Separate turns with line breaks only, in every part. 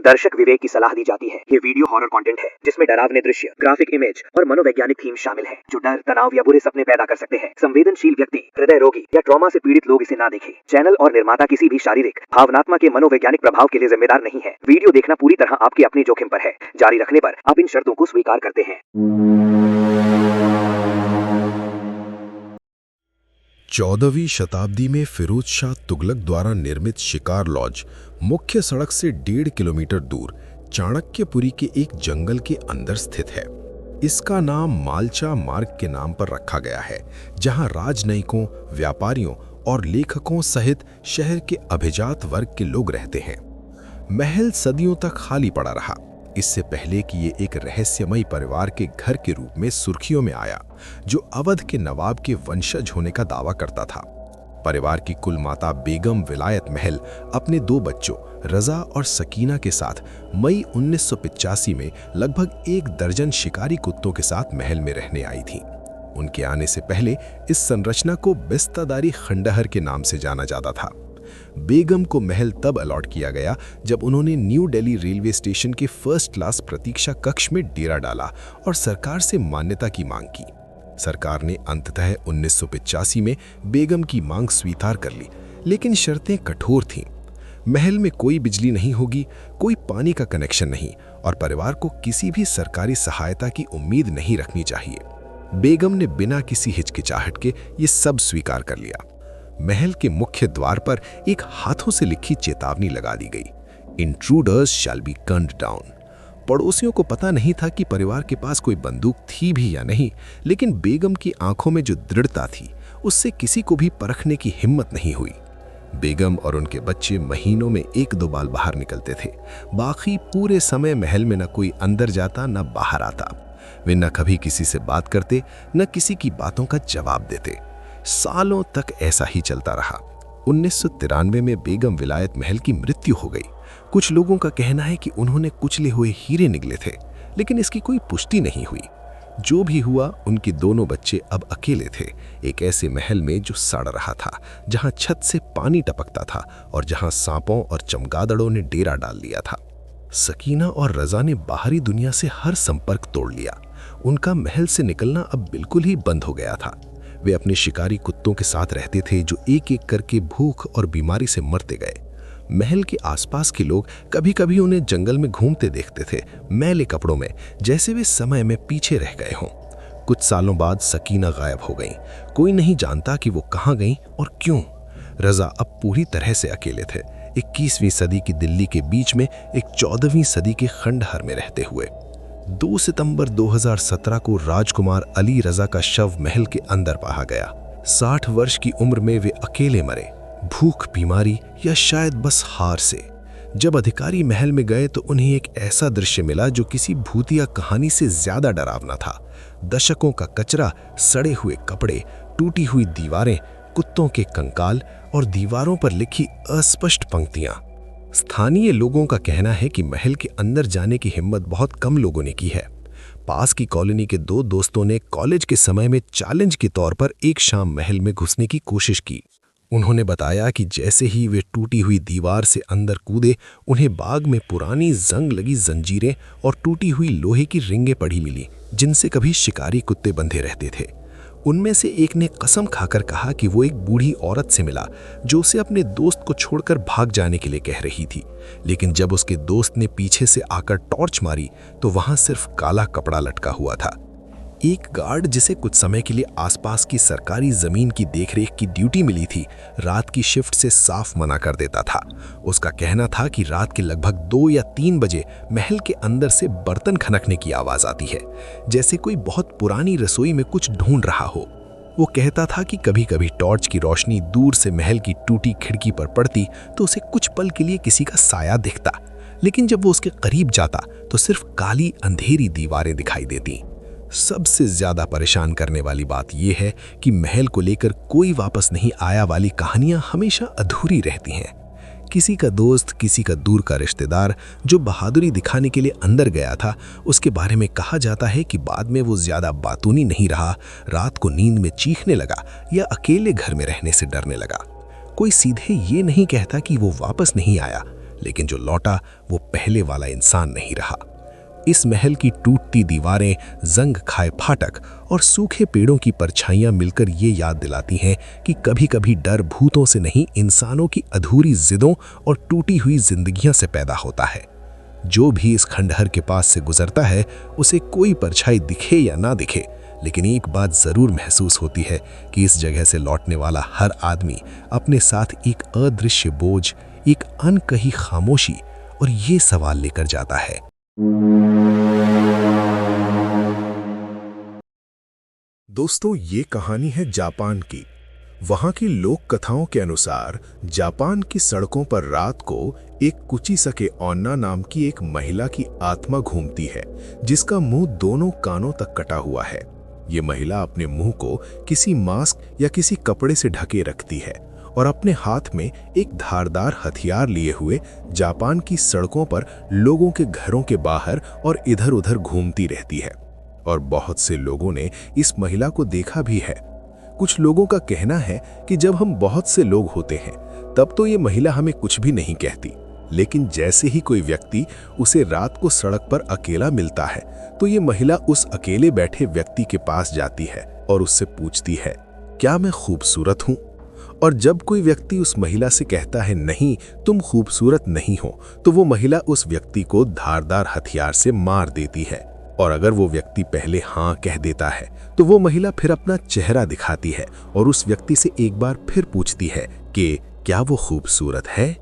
दर्शक विवेक की सलाह दी जाती है। ये वीडियो हॉरर कंटेंट है जिसमें डरावने दृश्य, ग्राफिक इमेज और मनोवैज्ञानिक थीम शामिल है जो डर, तनाव या बुरे सपने पैदा कर सकते हैं। संवेदनशील व्यक्ति, हृदय रोगी या ट्रॉमा से पीड़ित लोग इसे ना देखें। चैनल और निर्माता किसी भी शारीरिक, भावनात्मक के मनोवैज्ञानिक प्रभाव के लिए जिम्मेदार नहीं है। वीडियो देखना पूरी तरह आपके अपने जोखिम पर है। जारी रखने पर आप इन शर्तों को स्वीकार करते हैं।
14वीं शताब्दी में फिरोज शाह तुगलक द्वारा निर्मित शिकार लॉज मुख्य सड़क से 1.5 किलोमीटर दूर चाणक्यपुरी के एक जंगल के अंदर स्थित है। इसका नाम मालचा मार्ग के नाम पर रखा गया है, जहां राजनयिकों, व्यापारियों और लेखकों सहित शहर के अभिजात वर्ग के लोग रहते हैं। महल सदियों तक खाली पड़ा रहा, इससे पहले कि ये एक रहस्यमयी परिवार के घर के रूप में सुर्खियों में आया, जो अवध के नवाब के वंशज होने का दावा करता था। परिवार की कुल माता बेगम विलायत महल अपने 2 बच्चों रजा और सकीना के साथ मई 1985 में लगभग 1 दर्जन शिकारी कुत्तों के साथ महल में रहने आई थी। उनके आने से पहले इस संरचना को बिस्तादारी खंडहर के नाम से जाना जाता था। बेगम को महल तब अलॉट किया गया जब उन्होंने न्यू दिल्ली रेलवे स्टेशन के फर्स्ट क्लास प्रतीक्षा कक्ष में डेरा डाला और सरकार से मान्यता की मांग की। सरकार ने अंततः 1985 में बेगम की मांग स्वीकार कर ली, लेकिन शर्तें कठोर थीं। महल में कोई बिजली नहीं होगी, कोई पानी का कनेक्शन नहीं और परिवार को किसी भी सरकारी सहायता की उम्मीद नहीं रखनी चाहिए। बेगम ने बिना किसी हिचकिचाहट के ये सब स्वीकार कर लिया। महल के मुख्य द्वार पर एक हाथों से लिखी चेतावनी लगा दी गई, intruders shall be gunned down. पड़ोसियों को पता नहीं था कि परिवार के पास कोई बंदूक थी भी या नहीं, लेकिन बेगम की आंखों में जो दृढ़ता थी उससे किसी को भी परखने की हिम्मत नहीं हुई। बेगम और उनके बच्चे महीनों में 1-2 बार बाहर निकलते थे, बाकी पूरे समय महल में न कोई अंदर जाता न बाहर आता। वे न कभी किसी से बात करते, न किसी की बातों का जवाब देते। सालों तक ऐसा ही चलता रहा। 1993 में बेगम विलायत महल की मृत्यु हो गई। कुछ लोगों का कहना है कि उन्होंने कुचले हुए हीरे निगले थे, लेकिन इसकी कोई पुष्टि नहीं हुई। जो भी हुआ, उनके दोनों बच्चे अब अकेले थे, एक ऐसे महल में जो सड़ रहा था, जहां छत से पानी टपकता था और जहां सांपों और चमगादड़ों ने डेरा डाल लिया था। सकीना और रजा ने बाहरी दुनिया से हर संपर्क तोड़ लिया। उनका महल से निकलना अब बिल्कुल ही बंद हो गया था। वे अपने शिकारी कुत्तों के साथ रहते थे, जो एक एक करके भूख और बीमारी से मरते गए। महल के आसपास के लोग कभी कभी उन्हें जंगल में घूमते देखते थे, मैले कपड़ों में, जैसे वे समय में पीछे रह गए हों। कुछ सालों बाद सकीना गायब हो गईं। कोई नहीं जानता कि वो कहाँ गईं और क्यों। रजा अब पूरी तरह से अकेले थे, 21वीं सदी की दिल्ली के बीच में एक 14वीं सदी के खंडहर में रहते हुए। 2 सितंबर 2017 को राजकुमार अली रजा का शव महल के अंदर पाया गया। 60 वर्ष की उम्र में वे अकेले मरे, भूख, बीमारी या शायद बस हार से। जब अधिकारी महल में गए तो उन्हें एक ऐसा दृश्य मिला जो किसी भूतिया कहानी से ज्यादा डरावना था। दशकों का कचरा, सड़े हुए कपड़े, टूटी हुई दीवारें, कुत्तों के कंकाल और दीवारों पर लिखी अस्पष्ट पंक्तियां। स्थानीय लोगों का कहना है कि महल के अंदर जाने की हिम्मत बहुत कम लोगों ने की है। पास की कॉलोनी के 2 दोस्तों ने कॉलेज के समय में चैलेंज के तौर पर एक शाम महल में घुसने की कोशिश की। उन्होंने बताया कि जैसे ही वे टूटी हुई दीवार से अंदर कूदे, उन्हें बाग में पुरानी जंग लगी जंजीरें और टूटी हुई लोहे की रिंगें पड़ी मिली, जिनसे कभी शिकारी कुत्ते बंधे रहते थे। उनमें से एक ने कसम खाकर कहा कि वो एक बूढ़ी औरत से मिला, जो उसे अपने दोस्त को छोड़कर भाग जाने के लिए कह रही थी। लेकिन जब उसके दोस्त ने पीछे से आकर टॉर्च मारी तो वहां सिर्फ काला कपड़ा लटका हुआ था। एक गार्ड, जिसे कुछ समय के लिए आसपास की सरकारी जमीन की देखरेख की ड्यूटी मिली थी, रात की शिफ्ट से साफ मना कर देता था। उसका कहना था कि रात के लगभग 2 या 3 बजे महल के अंदर से बर्तन खनकने की आवाज आती है, जैसे कोई बहुत पुरानी रसोई में कुछ ढूंढ रहा हो। वो कहता था कि कभी कभी टॉर्च की रोशनी दूर से महल की टूटी खिड़की पर पड़ती तो उसे कुछ पल के लिए किसी का साया दिखता, लेकिन जब वो उसके करीब जाता तो सिर्फ काली अंधेरी दीवारें दिखाई देती। सबसे ज्यादा परेशान करने वाली बात यह है कि महल को लेकर कोई वापस नहीं आया वाली कहानियां हमेशा अधूरी रहती हैं। किसी का दोस्त, किसी का दूर का रिश्तेदार जो बहादुरी दिखाने के लिए अंदर गया था, उसके बारे में कहा जाता है कि बाद में वो ज्यादा बातूनी नहीं रहा, रात को नींद में चीखने लगा या अकेले घर में रहने से डरने लगा। कोई सीधे ये नहीं कहता कि वो वापस नहीं आया, लेकिन जो लौटा वो पहले वाला इंसान नहीं रहा। इस महल की टूटती दीवारें, जंग खाए फाटक और सूखे पेड़ों की परछाइयां मिलकर ये याद दिलाती हैं कि कभी-कभी डर भूतों से नहीं, इंसानों की अधूरी जिदों और टूटी हुई जिंदगियां से पैदा होता है। जो भी इस खंडहर के पास से गुजरता है, उसे कोई परछाई दिखे या ना दिखे, लेकिन एक बात जरूर महसूस होती है कि इस जगह से लौटने वाला हर आदमी अपने साथ एक अदृश्य बोझ, एक अनकही खामोशी और ये सवाल लेकर जाता है। दोस्तों, ये कहानी है जापान की। वहां की लोक कथाओं के अनुसार जापान की सड़कों पर रात को एक कुचिसके ओन्ना नाम की एक महिला की आत्मा घूमती है, जिसका मुंह दोनों कानों तक कटा हुआ है। ये महिला अपने मुंह को किसी मास्क या किसी कपड़े से ढके रखती है और अपने हाथ में एक धारदार हथियार लिए हुए जापान की सड़कों पर लोगों के घरों के बाहर और इधर-उधर घूमती रहती है। और बहुत से लोगों ने इस महिला को देखा भी है। कुछ लोगों का कहना है कि जब हम बहुत से लोग होते हैं तब तो ये महिला हमें कुछ भी नहीं कहती, लेकिन जैसे ही कोई व्यक्ति उसे रात को सड़क पर अकेला मिलता है तो ये महिला उस अकेले बैठे व्यक्ति के पास जाती है और उससे पूछती है, क्या मैं खूबसूरत हूँ? और जब कोई व्यक्ति उस महिला से कहता है नहीं, तुम खूबसूरत नहीं हो, तो वो महिला उस व्यक्ति को धारदार हथियार से मार देती है। और अगर वो व्यक्ति पहले हाँ कह देता है तो वो महिला फिर अपना चेहरा दिखाती है और उस व्यक्ति से एक बार फिर पूछती है कि क्या वो खूबसूरत है?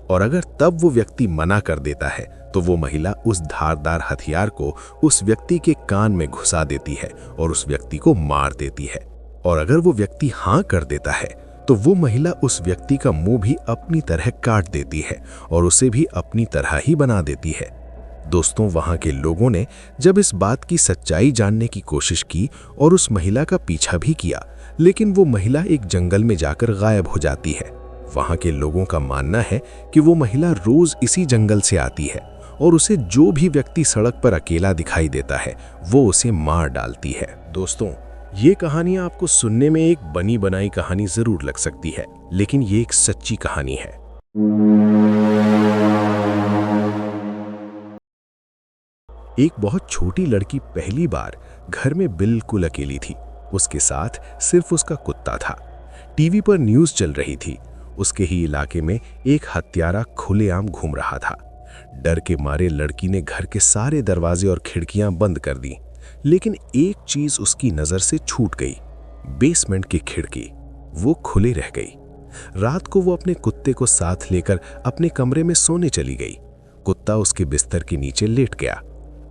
और अगर तब वो व्यक्ति मना कर देता है तो वो महिला उस धारदार हथियार को उस व्यक्ति के कान में घुसा देती है और उस व्यक्ति को मार देती है। और अगर वो व्यक्ति हाँ कर देता है तो वो महिला उस व्यक्ति का मुंह भी अपनी तरह काट देती है और उसे भी अपनी तरह ही बना देती है। दोस्तों, वहां के लोगों ने जब इस बात की सच्चाई जानने की कोशिश की और उस महिला का पीछा भी किया, लेकिन वो महिला एक जंगल में जाकर गायब हो जाती है। वहां के लोगों का मानना है कि वो महिला रोज इसी जंगल से आती है और उसे जो भी व्यक्ति सड़क पर अकेला दिखाई देता है वो उसे मार डालती है। दोस्तों, ये कहानी आपको सुनने में एक बनी बनाई कहानी जरूर लग सकती है, लेकिन ये एक सच्ची कहानी है। एक बहुत छोटी लड़की पहली बार घर में बिल्कुल अकेली थी। उसके साथ सिर्फ उसका कुत्ता था। टीवी पर न्यूज़ चल रही थी। उसके ही इलाके में एक हत्यारा खुलेआम घूम रहा था। डर के मारे लड़की ने घर के सारे दरवाजे और खिड़कियां बंद कर दी, लेकिन एक चीज उसकी नजर से छूट गई। बेसमेंट की खिड़की वो खुली रह गई। रात को वो अपने कुत्ते को साथ लेकर अपने कमरे में सोने चली गई। कुत्ता उसके बिस्तर के नीचे लेट गया।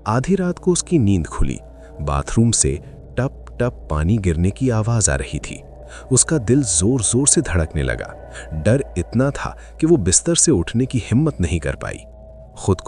आधी रात को उसकी नींद खुली। बाथरूम से टप टप पानी गिरने की आवाज आ रही थी। उसका दिल जोर जोर से धड़कने लगा। डर इतना था कि वो बिस्तर से उठने की हिम्मत नहीं कर पाई। खुद